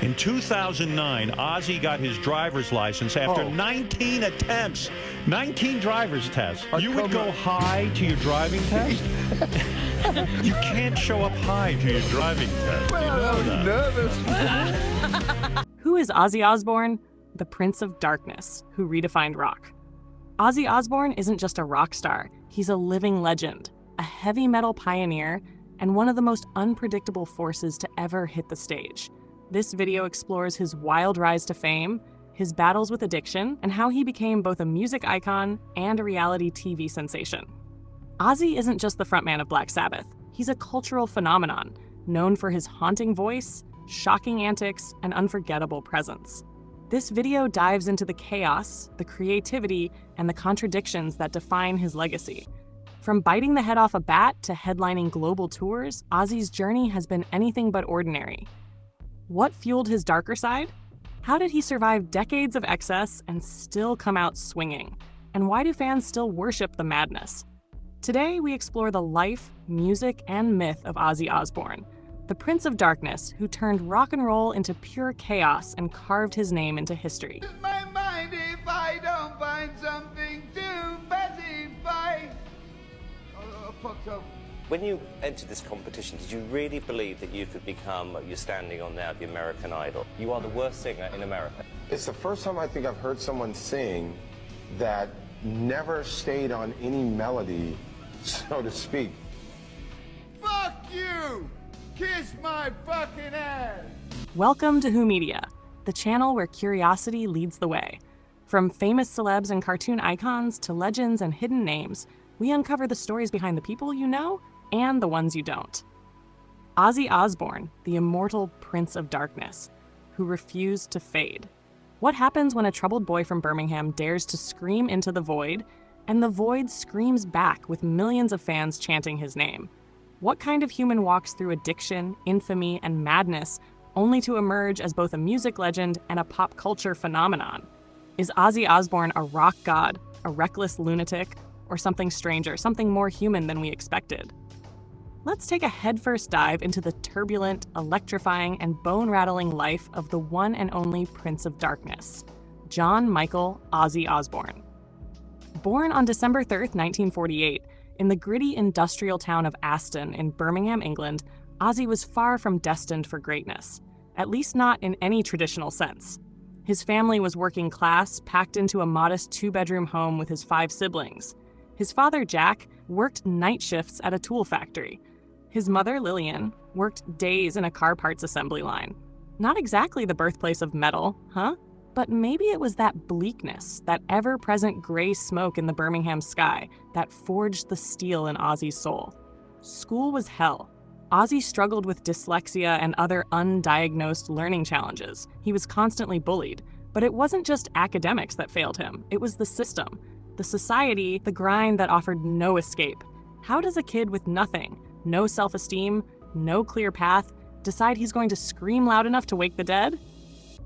In 2009, Ozzy got his driver's license after 19 attempts, 19 driver's tests. You would go high to your driving test? You can't show up high to your driving test. Well, you know I'm nervous. Who is Ozzy Osbourne? The Prince of Darkness, who redefined rock. Ozzy Osbourne isn't just a rock star, he's a living legend, a heavy metal pioneer, and one of the most unpredictable forces to ever hit the stage. This video explores his wild rise to fame, his battles with addiction, and how he became both a music icon and a reality TV sensation. Ozzy isn't just the frontman of Black Sabbath. He's a cultural phenomenon, known for his haunting voice, shocking antics, and unforgettable presence. This video dives into the chaos, the creativity, and the contradictions that define his legacy. From biting the head off a bat to headlining global tours, Ozzy's journey has been anything but ordinary. What fueled his darker side? How did he survive decades of excess and still come out swinging? And why do fans still worship the madness? Today, we explore the life, music, and myth of Ozzy Osbourne, the Prince of Darkness who turned rock and roll into pure chaos and carved his name into history. My mind if I don't find something to pacify. Fucked up. When you entered this competition, did you really believe that you could become, you're standing on now, the American Idol? You are the worst singer in America. It's the first time I think I've heard someone sing that never stayed on any melody, so to speak. Fuck you! Kiss my fucking ass! Welcome to Who Media, the channel where curiosity leads the way. From famous celebs and cartoon icons to legends and hidden names, we uncover the stories behind the people you know and the ones you don't. Ozzy Osbourne, the immortal Prince of Darkness, who refused to fade. What happens when a troubled boy from Birmingham dares to scream into the void, and the void screams back with millions of fans chanting his name? What kind of human walks through addiction, infamy, and madness only to emerge as both a music legend and a pop culture phenomenon? Is Ozzy Osbourne a rock god, a reckless lunatic, or something stranger, something more human than we expected? Let's take a headfirst dive into the turbulent, electrifying, and bone-rattling life of the one and only Prince of Darkness, John Michael Ozzy Osbourne. Born on December 3rd, 1948, in the gritty industrial town of Aston in Birmingham, England, Ozzy was far from destined for greatness, at least not in any traditional sense. His family was working class, packed into a modest two-bedroom home with his 5 siblings. His father, Jack, worked night shifts at a tool factory. His mother, Lillian, worked days in a car parts assembly line. Not exactly the birthplace of metal, huh? But maybe it was that bleakness, that ever-present gray smoke in the Birmingham sky, that forged the steel in Ozzy's soul. School was hell. Ozzy struggled with dyslexia and other undiagnosed learning challenges. He was constantly bullied. But it wasn't just academics that failed him. It was the system. The society, the grind that offered no escape. How does a kid with nothing, no self-esteem, no clear path, decide he's going to scream loud enough to wake the dead?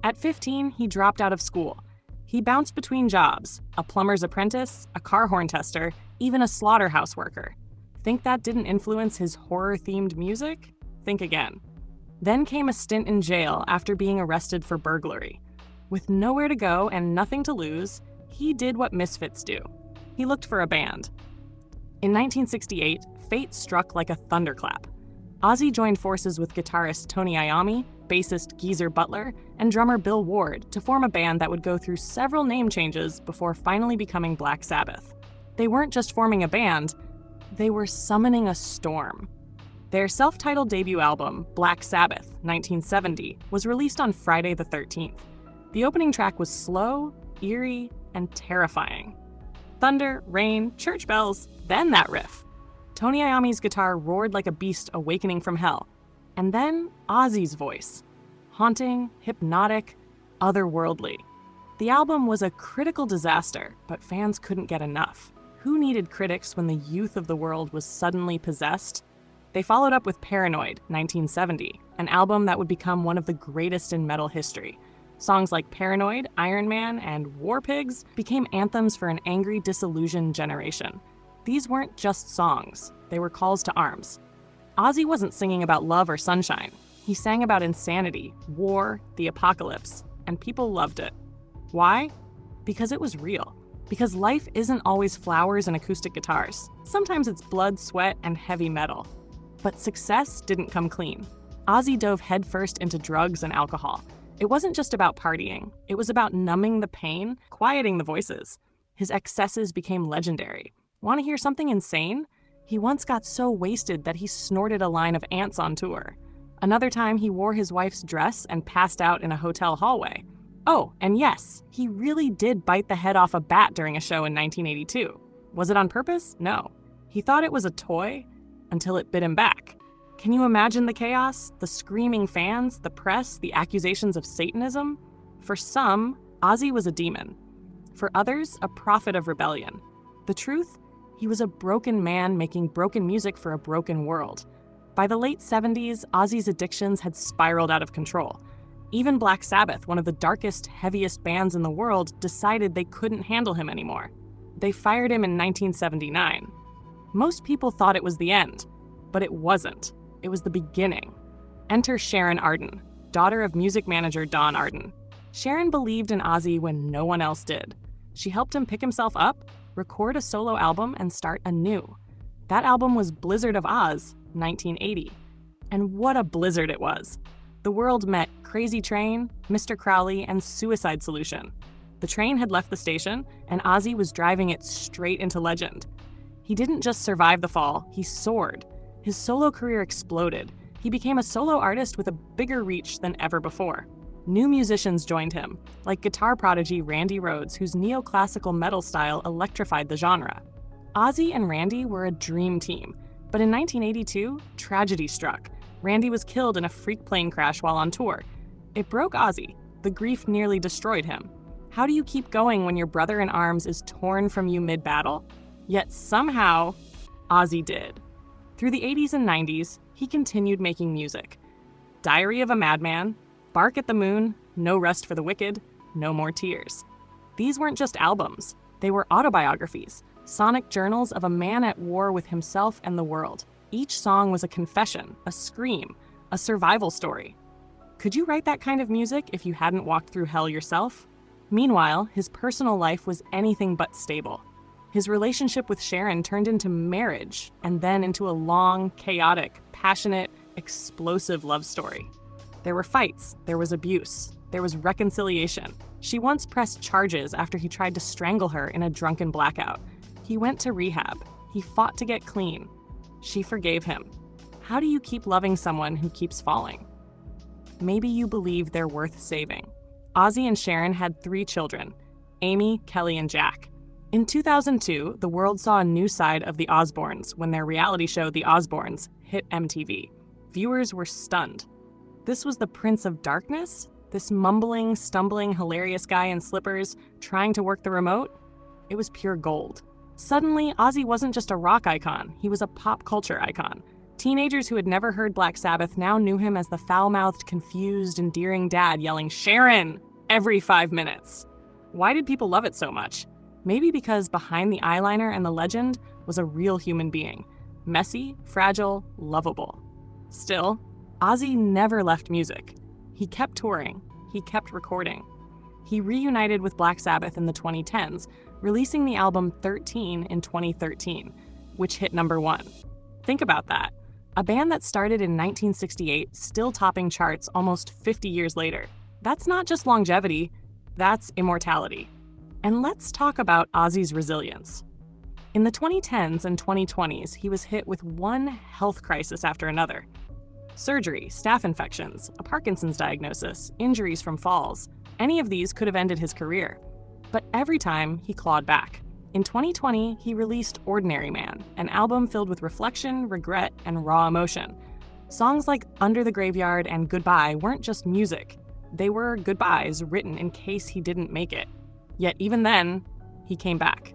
At 15, he dropped out of school. He bounced between jobs, a plumber's apprentice, a car horn tester, even a slaughterhouse worker. Think that didn't influence his horror-themed music? Think again. Then came a stint in jail after being arrested for burglary. With nowhere to go and nothing to lose, he did what misfits do. He looked for a band. In 1968, fate struck like a thunderclap. Ozzy joined forces with guitarist Tony Iommi, bassist Geezer Butler, and drummer Bill Ward to form a band that would go through several name changes before finally becoming Black Sabbath. They weren't just forming a band, they were summoning a storm. Their self-titled debut album, Black Sabbath, 1970, was released on Friday the 13th. The opening track was slow, eerie, and terrifying. Thunder, rain, church bells, then that riff. Tony Iommi's guitar roared like a beast awakening from hell. And then Ozzy's voice. Haunting, hypnotic, otherworldly. The album was a critical disaster, but fans couldn't get enough. Who needed critics when the youth of the world was suddenly possessed? They followed up with Paranoid, 1970, an album that would become one of the greatest in metal history. Songs like Paranoid, Iron Man, and War Pigs became anthems for an angry, disillusioned generation. These weren't just songs, they were calls to arms. Ozzy wasn't singing about love or sunshine. He sang about insanity, war, the apocalypse, and people loved it. Why? Because it was real. Because life isn't always flowers and acoustic guitars. Sometimes it's blood, sweat, and heavy metal. But success didn't come clean. Ozzy dove headfirst into drugs and alcohol. It wasn't just about partying. It was about numbing the pain, quieting the voices. His excesses became legendary. Want to hear something insane? He once got so wasted that he snorted a line of ants on tour. Another time, he wore his wife's dress and passed out in a hotel hallway. Oh, and yes, he really did bite the head off a bat during a show in 1982. Was it on purpose? No. He thought it was a toy until it bit him back. Can you imagine the chaos? The screaming fans, the press, the accusations of Satanism? For some, Ozzy was a demon. For others, a prophet of rebellion. The truth? He was a broken man making broken music for a broken world. By the late 70s, Ozzy's addictions had spiraled out of control. Even Black Sabbath, one of the darkest, heaviest bands in the world, decided they couldn't handle him anymore. They fired him in 1979. Most people thought it was the end, but it wasn't. It was the beginning. Enter Sharon Arden, daughter of music manager Don Arden. Sharon believed in Ozzy when no one else did. She helped him pick himself up, record a solo album, and start anew. That album was Blizzard of Oz, 1980. And what a blizzard it was. The world met Crazy Train, Mr. Crowley, and Suicide Solution. The train had left the station, and Ozzy was driving it straight into legend. He didn't just survive the fall, he soared. His solo career exploded. He became a solo artist with a bigger reach than ever before. New musicians joined him, like guitar prodigy Randy Rhoads, whose neoclassical metal style electrified the genre. Ozzy and Randy were a dream team, but in 1982, tragedy struck. Randy was killed in a freak plane crash while on tour. It broke Ozzy. The grief nearly destroyed him. How do you keep going when your brother in arms is torn from you mid-battle? Yet somehow, Ozzy did. Through the 80s and 90s, he continued making music. Diary of a Madman, Bark at the Moon, No Rest for the Wicked, No More Tears. These weren't just albums. They were autobiographies, sonic journals of a man at war with himself and the world. Each song was a confession, a scream, a survival story. Could you write that kind of music if you hadn't walked through hell yourself? Meanwhile, his personal life was anything but stable. His relationship with Sharon turned into marriage, and then into a long, chaotic, passionate, explosive love story. There were fights, there was abuse, there was reconciliation. She once pressed charges after he tried to strangle her in a drunken blackout. He went to rehab. He fought to get clean. She forgave him. How do you keep loving someone who keeps falling? Maybe you believe they're worth saving. Ozzy and Sharon had 3 children, Amy, Kelly, and Jack. In 2002, the world saw a new side of the Osbournes when their reality show, The Osbournes, hit MTV. Viewers were stunned. This was the Prince of Darkness? This mumbling, stumbling, hilarious guy in slippers trying to work the remote? It was pure gold. Suddenly, Ozzy wasn't just a rock icon, he was a pop culture icon. Teenagers who had never heard Black Sabbath now knew him as the foul-mouthed, confused, endearing dad yelling, "Sharon!" every 5 minutes. Why did people love it so much? Maybe because behind the eyeliner and the legend was a real human being. Messy, fragile, lovable. Still, Ozzy never left music. He kept touring. He kept recording. He reunited with Black Sabbath in the 2010s, releasing the album 13 in 2013, which hit #1. Think about that. A band that started in 1968 still topping charts almost 50 years later. That's not just longevity, that's immortality. And let's talk about Ozzy's resilience. In the 2010s and 2020s, he was hit with one health crisis after another. Surgery, staph infections, a Parkinson's diagnosis, injuries from falls. Any of these could have ended his career. But every time, he clawed back. In 2020, he released Ordinary Man, an album filled with reflection, regret, and raw emotion. Songs like Under the Graveyard and Goodbye weren't just music. They were goodbyes written in case he didn't make it. Yet even then, he came back.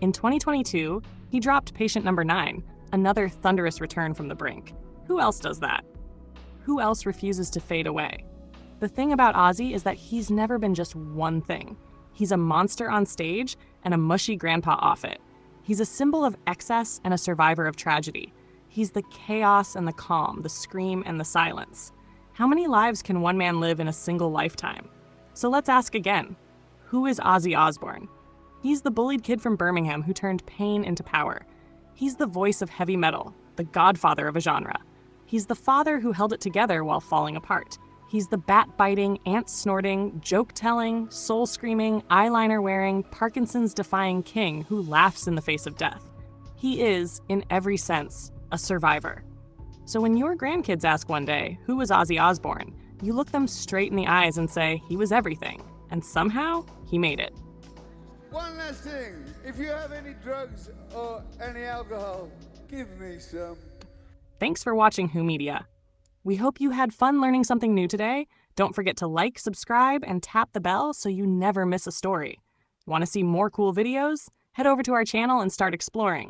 In 2022, he dropped Patient Number 9, another thunderous return from the brink. Who else does that? Who else refuses to fade away? The thing about Ozzy is that he's never been just one thing. He's a monster on stage and a mushy grandpa off it. He's a symbol of excess and a survivor of tragedy. He's the chaos and the calm, the scream and the silence. How many lives can one man live in a single lifetime? So let's ask again. Who is Ozzy Osbourne? He's the bullied kid from Birmingham who turned pain into power. He's the voice of heavy metal, the godfather of a genre. He's the father who held it together while falling apart. He's the bat-biting, ant-snorting, joke-telling, soul-screaming, eyeliner-wearing, Parkinson's-defying king who laughs in the face of death. He is, in every sense, a survivor. So when your grandkids ask one day, who was Ozzy Osbourne, you look them straight in the eyes and say, he was everything. And somehow, he made it. One last thing. If you have any drugs or any alcohol, give me some. Thanks for watching Who Media. We hope you had fun learning something new today. Don't forget to like, subscribe, and tap the bell so you never miss a story. Want to see more cool videos? Head over to our channel and start exploring.